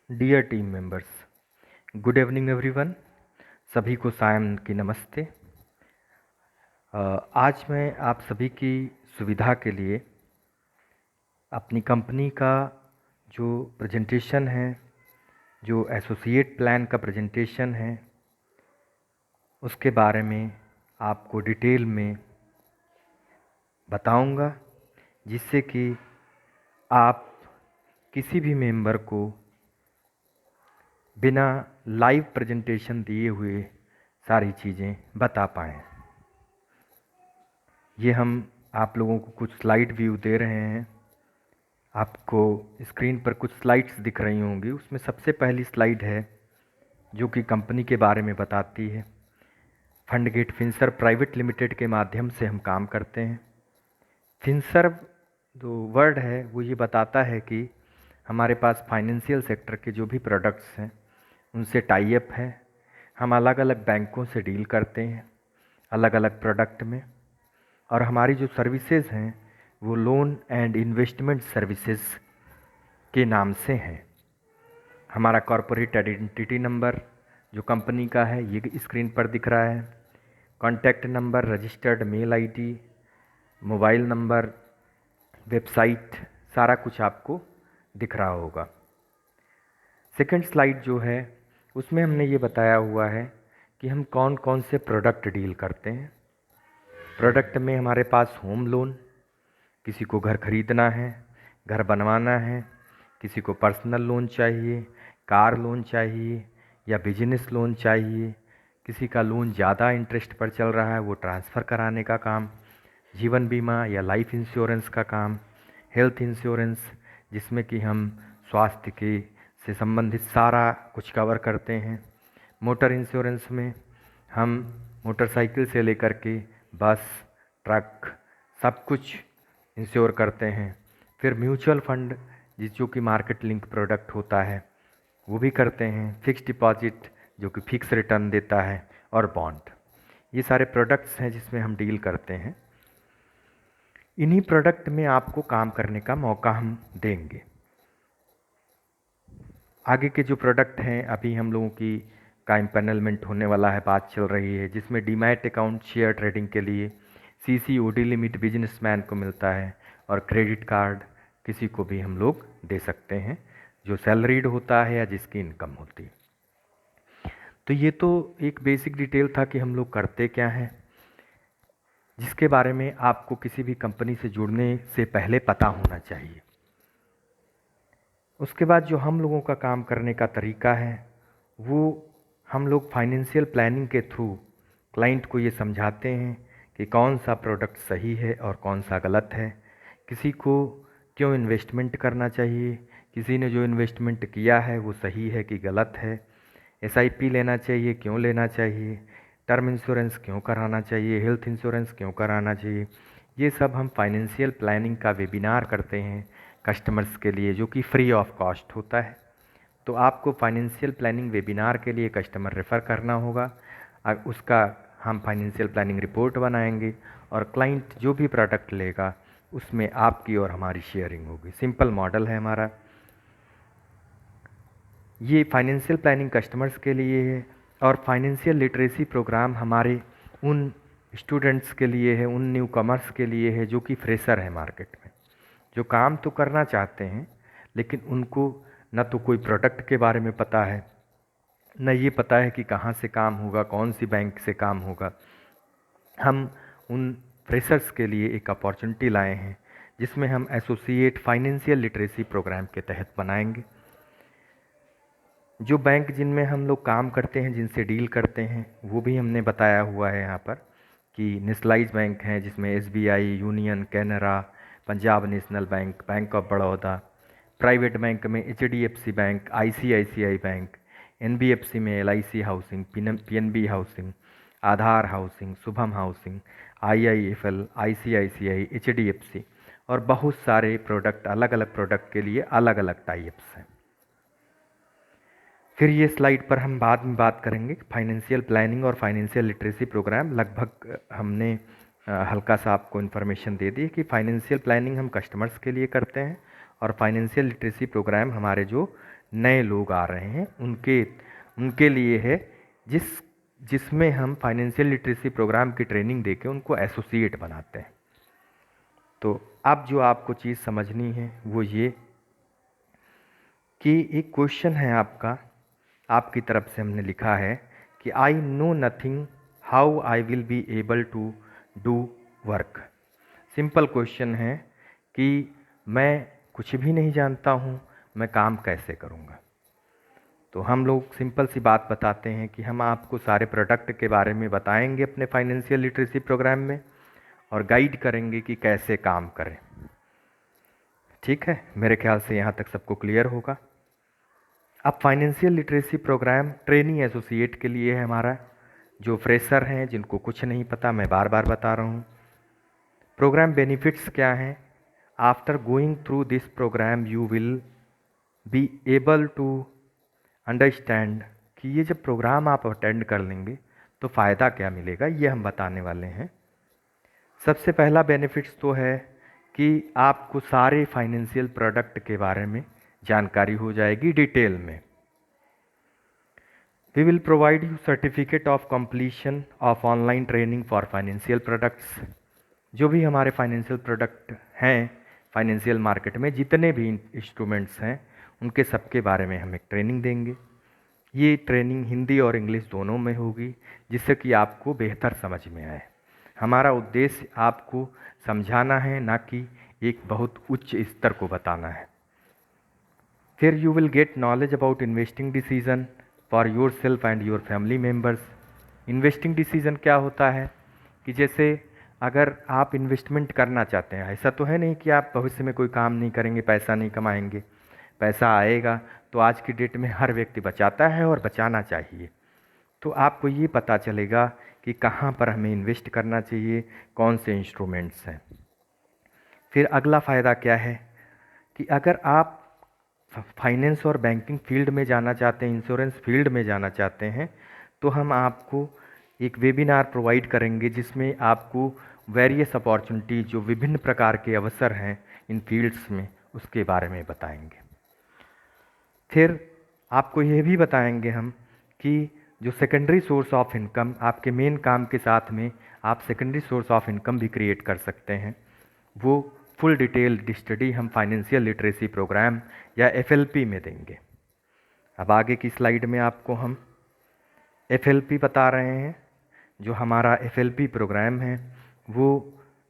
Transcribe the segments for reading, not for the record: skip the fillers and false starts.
Dear team members, good evening everyone. सभी को सायं की नमस्ते। आज मैं आप सभी की सुविधा के लिए अपनी कंपनी का जो प्रेजेंटेशन है, जो एसोसिएट प्लान का प्रेजेंटेशन है, उसके बारे में आपको डिटेल में बताऊंगा, जिससे कि आप किसी भी मेंबर को बिना लाइव प्रेजेंटेशन दिए हुए सारी चीज़ें बता पाएँ। ये हम आप लोगों को कुछ स्लाइड व्यू दे रहे हैं। आपको स्क्रीन पर कुछ स्लाइड्स दिख रही होंगी। उसमें सबसे पहली स्लाइड है जो कि कंपनी के बारे में बताती है। फंडगेट फिनसर्व प्राइवेट लिमिटेड के माध्यम से हम काम करते हैं। फिनसर्व जो वर्ड है वो ये बताता है कि हमारे पास फाइनेंशियल सेक्टर के जो भी प्रोडक्ट्स हैं उनसे टाई अप है। हम अलग अलग बैंकों से डील करते हैं अलग अलग प्रोडक्ट में, और हमारी जो सर्विसेज हैं वो लोन एंड इन्वेस्टमेंट सर्विसेज के नाम से हैं। हमारा कॉरपोरेट आइडेंटिटी नंबर जो कंपनी का है ये स्क्रीन पर दिख रहा है। Contact number, registered mail ID, mobile number, website, सारा कुछ आपको दिख रहा होगा। सेकंड स्लाइड जो है उसमें हमने ये बताया हुआ है कि हम कौन कौन से प्रोडक्ट डील करते हैं। प्रोडक्ट में हमारे पास होम लोन, किसी को घर खरीदना है, घर बनवाना है, किसी को पर्सनल लोन चाहिए, कार लोन चाहिए या बिजनेस लोन चाहिए, किसी का लोन ज़्यादा इंटरेस्ट पर चल रहा है वो ट्रांसफ़र कराने का काम, जीवन बीमा या लाइफ इंश्योरेंस का काम, हेल्थ इंश्योरेंस जिसमें कि हम स्वास्थ्य के से संबंधित सारा कुछ कवर करते हैं। मोटर इंश्योरेंस में हम मोटरसाइकिल से लेकर के बस, ट्रक सब कुछ इंश्योर करते हैं। फिर म्यूचुअल फंड जो कि मार्केट लिंक प्रोडक्ट होता है वो भी करते हैं। फिक्स डिपॉजिट जो कि फिक्स रिटर्न देता है, और बॉन्ड, ये सारे प्रोडक्ट्स हैं जिसमें हम डील करते हैं। इन्हीं प्रोडक्ट में आपको काम करने का मौका हम देंगे। आगे के जो प्रोडक्ट हैं अभी हम लोगों की का इम्पैनलमेंट होने वाला है, बात चल रही है, जिसमें डीमैट अकाउंट शेयर ट्रेडिंग के लिए सीसीओडी लिमिट बिजनेसमैन को मिलता है, और क्रेडिट कार्ड किसी को भी हम लोग दे सकते हैं जो सैलरीड होता है या जिसकी इनकम होती है। तो ये तो एक बेसिक डिटेल था कि हम लोग करते क्या हैं, जिसके बारे में आपको किसी भी कंपनी से जुड़ने से पहले पता होना चाहिए। उसके बाद जो हम लोगों का काम करने का तरीका है वो हम लोग फाइनेंशियल प्लानिंग के थ्रू क्लाइंट को ये समझाते हैं कि कौन सा प्रोडक्ट सही है और कौन सा गलत है, किसी को क्यों इन्वेस्टमेंट करना चाहिए, किसी ने जो इन्वेस्टमेंट किया है वो सही है कि गलत है, एसआईपी लेना चाहिए, क्यों लेना चाहिए, टर्म इंश्योरेंस क्यों कराना चाहिए, हेल्थ इंश्योरेंस क्यों कराना चाहिए। ये सब हम फाइनेंशियल प्लानिंग का वेबिनार करते हैं कस्टमर्स के लिए, जो कि फ्री ऑफ कॉस्ट होता है। तो आपको फाइनेंशियल प्लानिंग वेबिनार के लिए कस्टमर रेफ़र करना होगा, उसका हम फाइनेंशियल प्लानिंग रिपोर्ट बनाएंगे, और क्लाइंट जो भी प्रोडक्ट लेगा उसमें आपकी और हमारी शेयरिंग होगी। सिंपल मॉडल है हमारा। ये फाइनेंशियल प्लानिंग कस्टमर्स के लिए है, और फाइनेंशियल लिटरेसी प्रोग्राम हमारे उन स्टूडेंट्स के लिए है, उन न्यू कमर्स के लिए है जो कि फ्रेशर है मार्केट में, जो काम तो करना चाहते हैं लेकिन उनको न तो कोई प्रोडक्ट के बारे में पता है, न ये पता है कि कहाँ से काम होगा, कौन सी बैंक से काम होगा। हम उन फ्रेशर्स के लिए एक अपॉर्चुनिटी लाए हैं जिसमें हम एसोसिएट फाइनेंशियल लिटरेसी प्रोग्राम के तहत बनाएंगे। जो बैंक जिनमें हम लोग काम करते हैं, जिनसे डील करते हैं, वो भी हमने बताया हुआ है यहाँ पर कि नेशनलाइज बैंक हैं जिसमें SBI, Union, Canara, Punjab National Bank, Bank of Baroda. Private bank में HDFC Bank, ICICI Bank. NBFC में LIC Housing, PNB Housing, Aadhaar Housing, Shubham Housing, IIFL, ICICI, HDFC, और बहुत सारे प्रोडक्ट, अलग अलग प्रोडक्ट के लिए अलग अलग टाइप्स हैं। फिर ये स्लाइड पर हम बाद में बात करेंगे फाइनेंशियल प्लानिंग और फाइनेंशियल लिटरेसी प्रोग्राम। लगभग हमने हल्का सा आपको इन्फॉर्मेशन दे दी कि फाइनेंशियल प्लानिंग हम कस्टमर्स के लिए करते हैं, और फाइनेंशियल लिटरेसी प्रोग्राम हमारे जो नए लोग आ रहे हैं उनके लिए है, जिसमें हम फाइनेंशियल लिटरेसी प्रोग्राम की ट्रेनिंग देके उनको एसोसिएट बनाते हैं। तो अब जो आपको चीज़ समझनी है वो ये कि एक क्वेश्चन है आपकी तरफ से हमने लिखा है कि I know nothing, how I will be able to do work. Simple question है कि मैं कुछ भी नहीं जानता हूँ, मैं काम कैसे करूँगा। तो हम लोग सिंपल सी बात बताते हैं कि हम आपको सारे प्रोडक्ट के बारे में बताएंगे अपने फाइनेंशियल लिटरेसी प्रोग्राम में और गाइड करेंगे कि कैसे काम करें। ठीक है, मेरे ख्याल से यहाँ तक सबको क्लियर होगा। अब financial literacy program trainee associate के लिए है हमारा, जो फ्रेशर हैं, जिनको कुछ नहीं पता, मैं बार बार बता रहा हूँ। प्रोग्राम बेनिफिट्स क्या हैं? After going through this program you will be able to understand कि ये जब प्रोग्राम आप अटेंड कर लेंगे तो फ़ायदा क्या मिलेगा, ये हम बताने वाले हैं। सबसे पहला बेनिफिट्स तो है कि आपको सारे फाइनेंशियल प्रोडक्ट के बारे में जानकारी हो जाएगी डिटेल में। We will provide you certificate of completion of online training for financial products. जो भी हमारे फाइनेंशियल प्रोडक्ट हैं फाइनेंशियल मार्केट में, जितने भी इंस्ट्रूमेंट्स हैं, उनके सबके बारे में हम एक ट्रेनिंग देंगे। ये ट्रेनिंग हिंदी और इंग्लिश दोनों में होगी, जिससे कि आपको बेहतर समझ में आए। हमारा उद्देश्य आपको समझाना है, ना कि एक बहुत उच्च स्तर को बताना है। फिर you will get knowledge about investing decision for your self and your family members. Investing decision क्या होता है कि जैसे अगर आप इन्वेस्टमेंट करना चाहते हैं, ऐसा तो है नहीं कि आप भविष्य में कोई काम नहीं करेंगे, पैसा नहीं कमाएंगे। पैसा आएगा तो आज की डेट में हर व्यक्ति बचाता है और बचाना चाहिए। तो आपको ये पता चलेगा कि कहाँ पर हमें इन्वेस्ट करना चाहिए, कौन से इंस्ट्रूमेंट्स हैं। फिर अगला फ़ायदा क्या है कि अगर आप फाइनेंस और बैंकिंग फील्ड में जाना चाहते हैं, इंश्योरेंस फील्ड में जाना चाहते हैं, तो हम आपको एक वेबिनार प्रोवाइड करेंगे जिसमें आपको वेरियस अपॉर्चुनिटी, जो विभिन्न प्रकार के अवसर हैं इन फील्ड्स में, उसके बारे में बताएंगे। फिर आपको ये भी बताएंगे हम कि जो सेकेंडरी सोर्स ऑफ इनकम, आपके मेन काम के साथ में आप सेकेंडरी सोर्स ऑफ इनकम भी क्रिएट कर सकते हैं, वो फुल डिटेल्ड स्टडी हम फाइनेंशियल लिटरेसी प्रोग्राम या FLP में देंगे। अब आगे की स्लाइड में आपको हम FLP बता रहे हैं। जो हमारा FLP प्रोग्राम है वो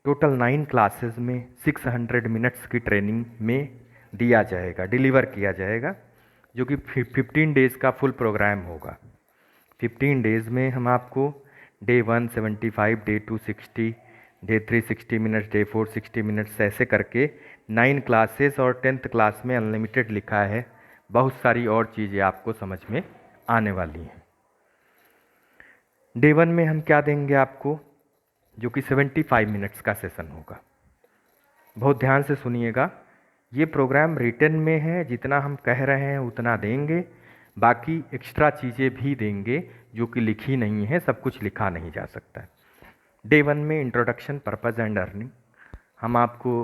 टोटल 9 क्लासेस में 600 मिनट्स की ट्रेनिंग में दिया जाएगा, डिलीवर किया जाएगा, जो कि 15 डेज़ का फुल प्रोग्राम होगा। 15 डेज़ में हम आपको day 1 75, day 2 60, day 3 60 minutes, day 4 60 minutes, ऐसे करके 9 क्लासेस और 10th क्लास में अनलिमिटेड लिखा है। बहुत सारी और चीज़ें आपको समझ में आने वाली हैं। डे 1 में हम क्या देंगे आपको, जो कि 75 मिनट्स का सेशन होगा। बहुत ध्यान से सुनिएगा, ये प्रोग्राम रिटन में है, जितना हम कह रहे हैं उतना देंगे, बाकी एक्स्ट्रा चीज़ें भी देंगे जो कि लिखी नहीं है, सब कुछ लिखा नहीं जा सकता। डे 1 में इंट्रोडक्शन, पर्पज़ एंड अर्निंग, हम आपको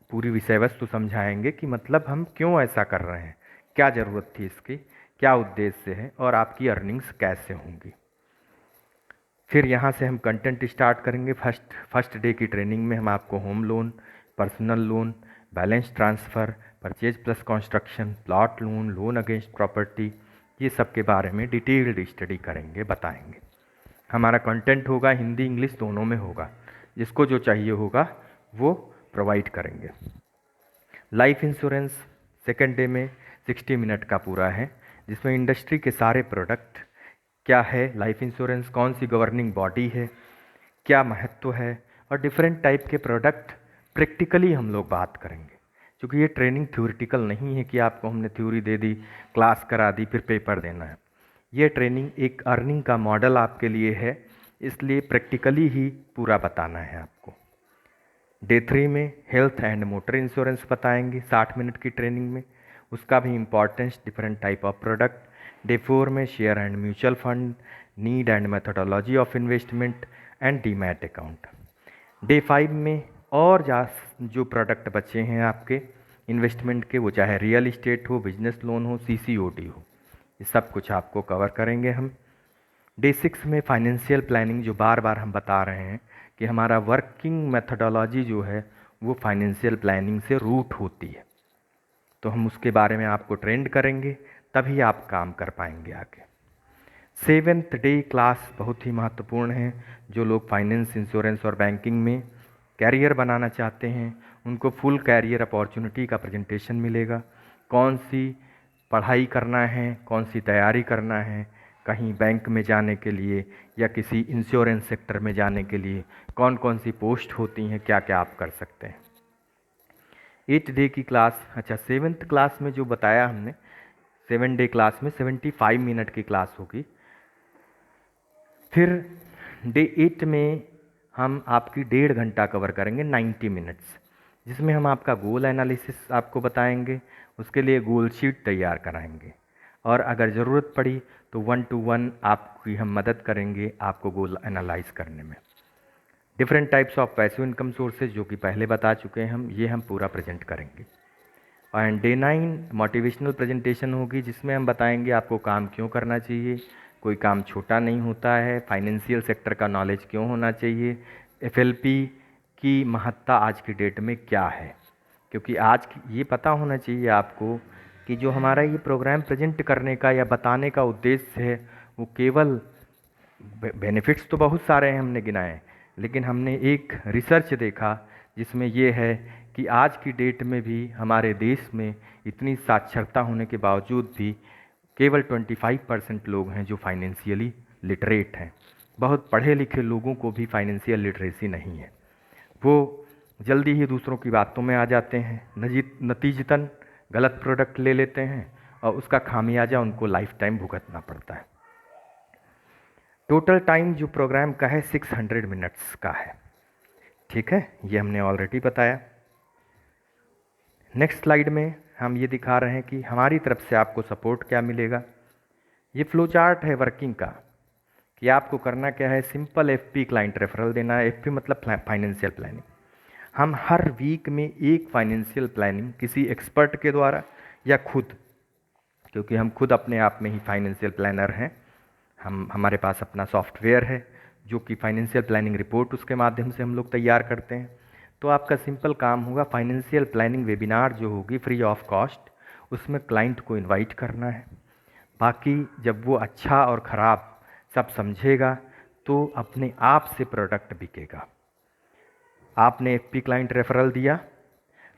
पूरी विषय वस्तु समझाएंगे कि मतलब हम क्यों ऐसा कर रहे हैं, क्या ज़रूरत थी इसकी, क्या उद्देश्य है और आपकी अर्निंग्स कैसे होंगी। फिर यहाँ से हम कंटेंट स्टार्ट करेंगे। फर्स्ट डे की ट्रेनिंग में हम आपको home loan, personal loan, balance transfer, purchase plus construction, plot loan, loan against property, ये सब के बारे में डिटेल्ड स्टडी करेंगे, बताएंगे। हमारा कंटेंट होगा हिंदी इंग्लिश दोनों में होगा, जिसको जो चाहिए होगा वो प्रोवाइड करेंगे। लाइफ इंश्योरेंस सेकेंड डे में 60 मिनट का पूरा है, जिसमें इंडस्ट्री के सारे प्रोडक्ट क्या है, लाइफ इंश्योरेंस कौन सी गवर्निंग बॉडी है, क्या महत्व है, और डिफरेंट टाइप के प्रोडक्ट प्रैक्टिकली हम लोग बात करेंगे। क्योंकि ये ट्रेनिंग थ्योरेटिकल नहीं है कि आपको हमने थ्योरी दे दी, क्लास करा दी, फिर पेपर देना है। ये ट्रेनिंग एक अर्निंग का मॉडल आपके लिए है, इसलिए प्रैक्टिकली ही पूरा बताना है आपको। डे 3 में हेल्थ एंड मोटर इंश्योरेंस बताएंगे 60 मिनट की ट्रेनिंग में, उसका भी importance, different type of product. Day 4 में share and mutual fund, need and methodology of investment and demat account. Day 5 में और जो प्रोडक्ट बचे हैं आपके, इन्वेस्टमेंट के, वो चाहे रियल इस्टेट हो, बिजनेस लोन हो, सीसीओडी हो, ये सब कुछ आपको कवर करेंगे हम। डे 6 में फाइनेंशियल प्लानिंग, जो बार बार हम बता रहे हैं कि हमारा वर्किंग मेथडोलॉजी जो है वो फाइनेंशियल प्लानिंग से रूट होती है, तो हम उसके बारे में आपको ट्रेंड करेंगे, तभी आप काम कर पाएंगे आगे। 7th डे क्लास बहुत ही महत्वपूर्ण है। जो लोग फाइनेंस, इंश्योरेंस और बैंकिंग में कैरियर बनाना चाहते हैं उनको फुल कैरियर अपॉर्चुनिटी का प्रेजेंटेशन मिलेगा। कौन सी पढ़ाई करना है, कौन सी तैयारी करना है, कहीं बैंक में जाने के लिए या किसी इंश्योरेंस सेक्टर में जाने के लिए कौन कौन सी पोस्ट होती हैं, क्या क्या आप कर सकते हैं। 8 डे की क्लास, अच्छा 7th क्लास में जो बताया हमने, 7 डे क्लास में 75 मिनट की क्लास होगी। फिर डे 8 में हम आपकी 1.5 घंटा कवर करेंगे, 90 मिनट्स, जिसमें हम आपका गोल एनालिसिस आपको बताएंगे, उसके लिए गोल शीट तैयार कराएंगे, और अगर ज़रूरत पड़ी तो 1 to 1 आपकी हम मदद करेंगे आपको गोल एनालाइज करने में। Different types of passive income sources, जो कि पहले बता चुके हैं हम, ये हम पूरा प्रेजेंट करेंगे। एंड डे 9 मोटिवेशनल प्रेजेंटेशन होगी, जिसमें हम बताएंगे आपको काम क्यों करना चाहिए, कोई काम छोटा नहीं होता है, फाइनेंशियल सेक्टर का नॉलेज क्यों होना चाहिए, एफएलपी की महत्ता आज की डेट में क्या है, क्योंकि आज ये पता होना चाहिए आपको कि जो हमारा ये प्रोग्राम प्रेजेंट करने का या बताने का उद्देश्य है वो केवल बेनिफिट्स तो बहुत सारे हैं हमने गिनाए, लेकिन हमने एक रिसर्च देखा जिसमें ये है कि आज की डेट में भी हमारे देश में इतनी साक्षरता होने के बावजूद भी केवल 25% लोग हैं जो फाइनेंशियली लिटरेट हैं। बहुत पढ़े लिखे लोगों को भी फाइनेंशियल लिटरेसी नहीं है, वो जल्दी ही दूसरों की बातों में आ जाते हैं, नतीजतन गलत प्रोडक्ट ले लेते हैं और उसका खामियाजा उनको लाइफ टाइम भुगतना पड़ता है। टोटल टाइम जो प्रोग्राम का है 600 मिनट्स का है, ठीक है, ये हमने ऑलरेडी बताया। नेक्स्ट स्लाइड में हम ये दिखा रहे हैं कि हमारी तरफ से आपको सपोर्ट क्या मिलेगा। ये फ्लो चार्ट है वर्किंग का कि आपको करना क्या है। सिंपल एफपी क्लाइंट रेफरल देना है, एफपी मतलब फाइनेंशियल प्लानिंग। हम हर वीक में एक फाइनेंशियल प्लानिंग किसी एक्सपर्ट के द्वारा या खुद, क्योंकि हम खुद अपने आप में ही फाइनेंशियल प्लानर हैं, हमारे पास अपना सॉफ्टवेयर है जो कि फाइनेंशियल प्लानिंग रिपोर्ट उसके माध्यम से हम लोग तैयार करते हैं। तो आपका सिंपल काम होगा, फाइनेंशियल प्लानिंग वेबिनार जो होगी फ्री ऑफ कॉस्ट, उसमें क्लाइंट को इनवाइट करना है। बाकी जब वो अच्छा और ख़राब सब समझेगा तो अपने आप से प्रोडक्ट बिकेगा। आपने एफपी क्लाइंट रेफरल दिया,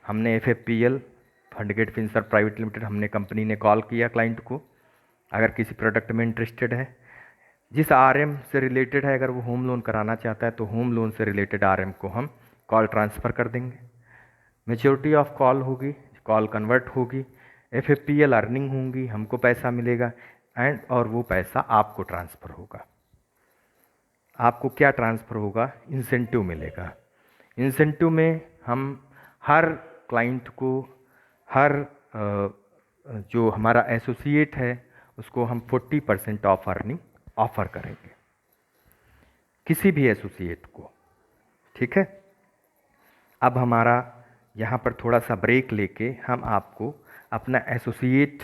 हमने एफएफपीएल फंडगेट फिनसर्व प्राइवेट लिमिटेड, हमने कंपनी ने कॉल किया क्लाइंट को, अगर किसी प्रोडक्ट में इंटरेस्टेड है, जिस आरएम से रिलेटेड है, अगर वो होम लोन कराना चाहता है तो होम लोन से रिलेटेड आरएम को हम कॉल ट्रांसफ़र कर देंगे। मेच्योरिटी ऑफ कॉल होगी, कॉल कन्वर्ट होगी, एफएफपीएल अर्निंग होंगी, हमको पैसा मिलेगा एंड और वो पैसा आपको ट्रांसफ़र होगा। आपको क्या ट्रांसफ़र होगा? इंसेंटिव मिलेगा। इंसेंटिव में हम हर क्लाइंट को, हर जो हमारा एसोसिएट है उसको हम 40% ऑफ अर्निंग ऑफ़र करेंगे, किसी भी एसोसिएट को, ठीक है। अब हमारा यहाँ पर थोड़ा सा ब्रेक लेके हम आपको अपना एसोसिएट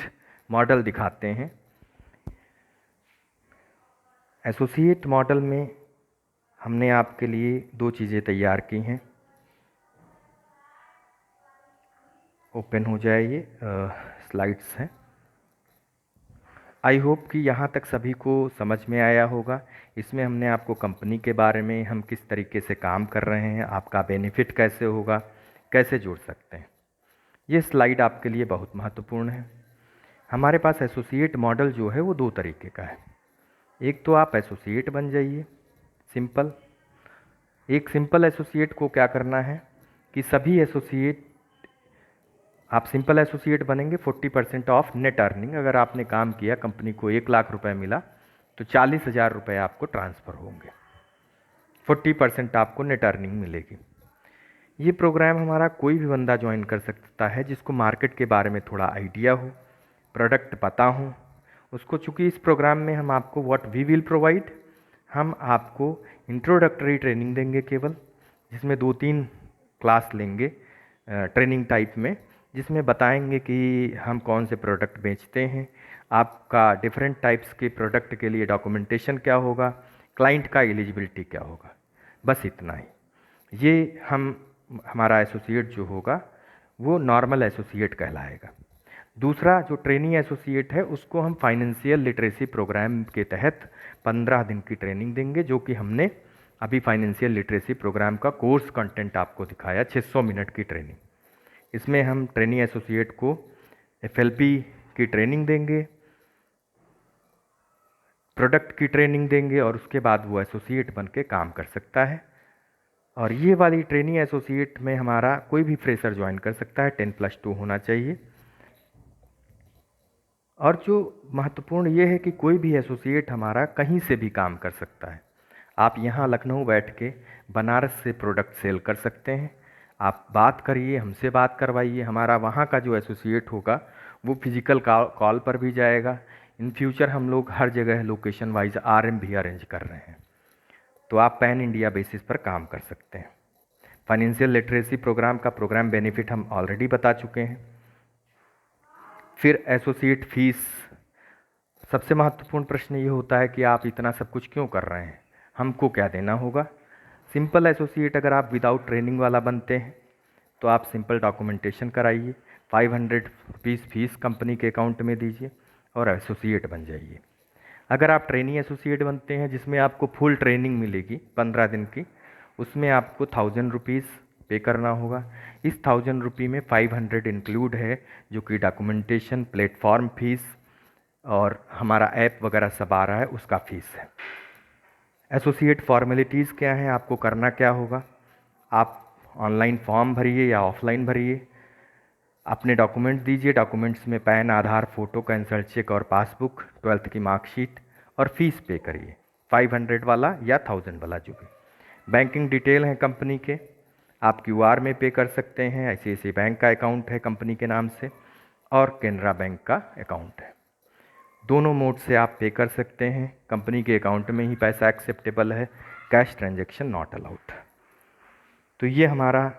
मॉडल दिखाते हैं। एसोसिएट मॉडल में हमने आपके लिए दो चीज़ें तैयार की हैं। ओपन हो जाए, ये स्लाइड्स हैं। आई होप कि यहाँ तक सभी को समझ में आया होगा। इसमें हमने आपको कंपनी के बारे में, हम किस तरीके से काम कर रहे हैं, आपका बेनिफिट कैसे होगा, कैसे जोड़ सकते हैं, ये स्लाइड आपके लिए बहुत महत्वपूर्ण है। हमारे पास एसोसिएट मॉडल जो है वो दो तरीके का है। एक तो आप एसोसिएट बन जाइए सिंपल। एक सिंपल एसोसिएट को क्या करना है कि सभी एसोसिएट, आप सिंपल एसोसिएट बनेंगे, 40% ऑफ नेट अर्निंग। अगर आपने काम किया, कंपनी को 1 लाख रुपए मिला तो 40,000 रुपये आपको ट्रांसफ़र होंगे, 40% आपको नेट अर्निंग मिलेगी। ये प्रोग्राम हमारा कोई भी बंदा ज्वाइन कर सकता है जिसको मार्केट के बारे में थोड़ा आइडिया हो, प्रोडक्ट पता हो उसको। चूँकि इस प्रोग्राम में हम आपको व्हाट वी विल प्रोवाइड, हम आपको इंट्रोडक्टरी ट्रेनिंग देंगे केवल, जिसमें 2-3 क्लास लेंगे ट्रेनिंग टाइप में, जिसमें बताएंगे कि हम कौन से प्रोडक्ट बेचते हैं, आपका डिफरेंट टाइप्स के प्रोडक्ट के लिए डॉक्यूमेंटेशन क्या होगा, क्लाइंट का एलिजिबिलिटी क्या होगा, बस इतना ही। ये हमारा एसोसिएट जो होगा वो नॉर्मल एसोसिएट कहलाएगा। दूसरा जो ट्रेनी एसोसिएट है उसको हम फाइनेंशियल लिटरेसी प्रोग्राम के तहत 15 दिन की ट्रेनिंग देंगे, जो कि हमने अभी फाइनेंशियल लिटरेसी प्रोग्राम का कोर्स कंटेंट आपको दिखाया, 600 मिनट की ट्रेनिंग। इसमें हम ट्रेनी एसोसिएट को एफएलपी की ट्रेनिंग देंगे, प्रोडक्ट की ट्रेनिंग देंगे और उसके बाद वो एसोसिएट बन के काम कर सकता है। और ये वाली ट्रेनी एसोसिएट में हमारा कोई भी फ्रेशर ज्वाइन कर सकता है, 10+2 होना चाहिए। और जो महत्वपूर्ण ये है कि कोई भी एसोसिएट हमारा कहीं से भी काम कर सकता है। आप यहाँ लखनऊ बैठ के बनारस से प्रोडक्ट सेल कर सकते हैं। आप बात करिए, हमसे बात करवाइए, हमारा वहाँ का जो एसोसिएट होगा वो फिजिकल कॉल पर भी जाएगा। इन फ्यूचर हम लोग हर जगह लोकेशन वाइज आरएम भी अरेंज कर रहे हैं, तो आप पैन इंडिया बेसिस पर काम कर सकते हैं। फाइनेंशियल लिटरेसी प्रोग्राम का प्रोग्राम बेनिफिट हम ऑलरेडी बता चुके हैं। फिर एसोसिएट फीस, सबसे महत्वपूर्ण प्रश्न ये होता है कि आप इतना सब कुछ क्यों कर रहे हैं, हमको क्या देना होगा। सिंपल एसोसिएट अगर आप विदाउट ट्रेनिंग वाला बनते हैं तो आप सिंपल डॉक्यूमेंटेशन कराइए, 500 रुपीज़ फीस कंपनी के अकाउंट में दीजिए और एसोसिएट बन जाइए। अगर आप ट्रेनी एसोसिएट बनते हैं जिसमें आपको फुल ट्रेनिंग मिलेगी 15 दिन की, उसमें आपको 1000 रुपीज़ पे करना होगा। इस 1000 रुपये में 500 इंक्लूड है, जो कि डॉक्यूमेंटेशन, प्लेटफॉर्म फीस और हमारा ऐप वगैरह सब आ रहा है, उसका फीस है। एसोसिएट फॉर्मेलिटीज़ क्या हैं, आपको करना क्या होगा, आप ऑनलाइन फॉर्म भरिए या ऑफलाइन भरिए, अपने डॉक्यूमेंट दीजिए, डॉक्यूमेंट्स में पैन, आधार, फ़ोटो, कैंसल चेक और पासबुक, 12th की मार्कशीट, और फीस पे करिए, 500 वाला या 1000 वाला जो भी। बैंकिंग डिटेल हैं कंपनी के, आप क्यूआर में पे कर सकते हैं, ICICI बैंक का अकाउंट है कंपनी के नाम से और कैनरा बैंक का अकाउंट है। दोनों मोड से आप पे कर सकते हैं, कंपनी के अकाउंट में ही पैसा एक्सेप्टेबल है, कैश ट्रांजैक्शन नॉट अलाउड। तो ये हमारा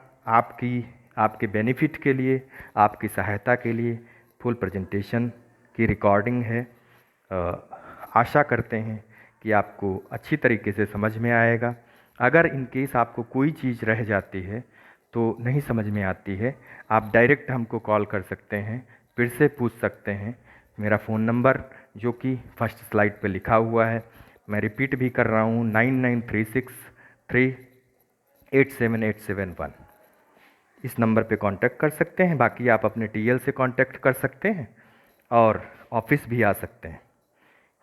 आपके बेनिफिट के लिए, आपकी सहायता के लिए फुल प्रेजेंटेशन की रिकॉर्डिंग है। आशा करते हैं कि आपको अच्छी तरीके से समझ में आएगा। अगर इन केस आपको कोई चीज़ रह जाती है तो नहीं समझ में आती है, आप डायरेक्ट हमको कॉल कर सकते हैं, फिर से पूछ सकते हैं। मेरा फ़ोन नंबर जो कि फर्स्ट स्लाइड पे लिखा हुआ है, मैं रिपीट भी कर रहा हूँ, 9936387871। इस नंबर पे कांटेक्ट कर सकते हैं। बाकी आप अपने टीएल से कांटेक्ट कर सकते हैं और ऑफिस भी आ सकते हैं।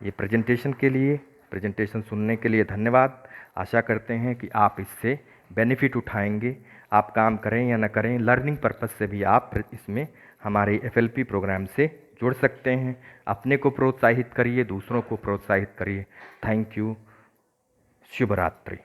ये प्रेजेंटेशन सुनने के लिए धन्यवाद। आशा करते हैं कि आप इससे बेनिफिट उठाएंगे। आप काम करें या ना करें, लर्निंग पर्पस से भी आप इसमें हमारे एफएलपी प्रोग्राम से जुड़ सकते हैं। अपने को प्रोत्साहित करिए, दूसरों को प्रोत्साहित करिए। Thank you. शुभ रात्रि।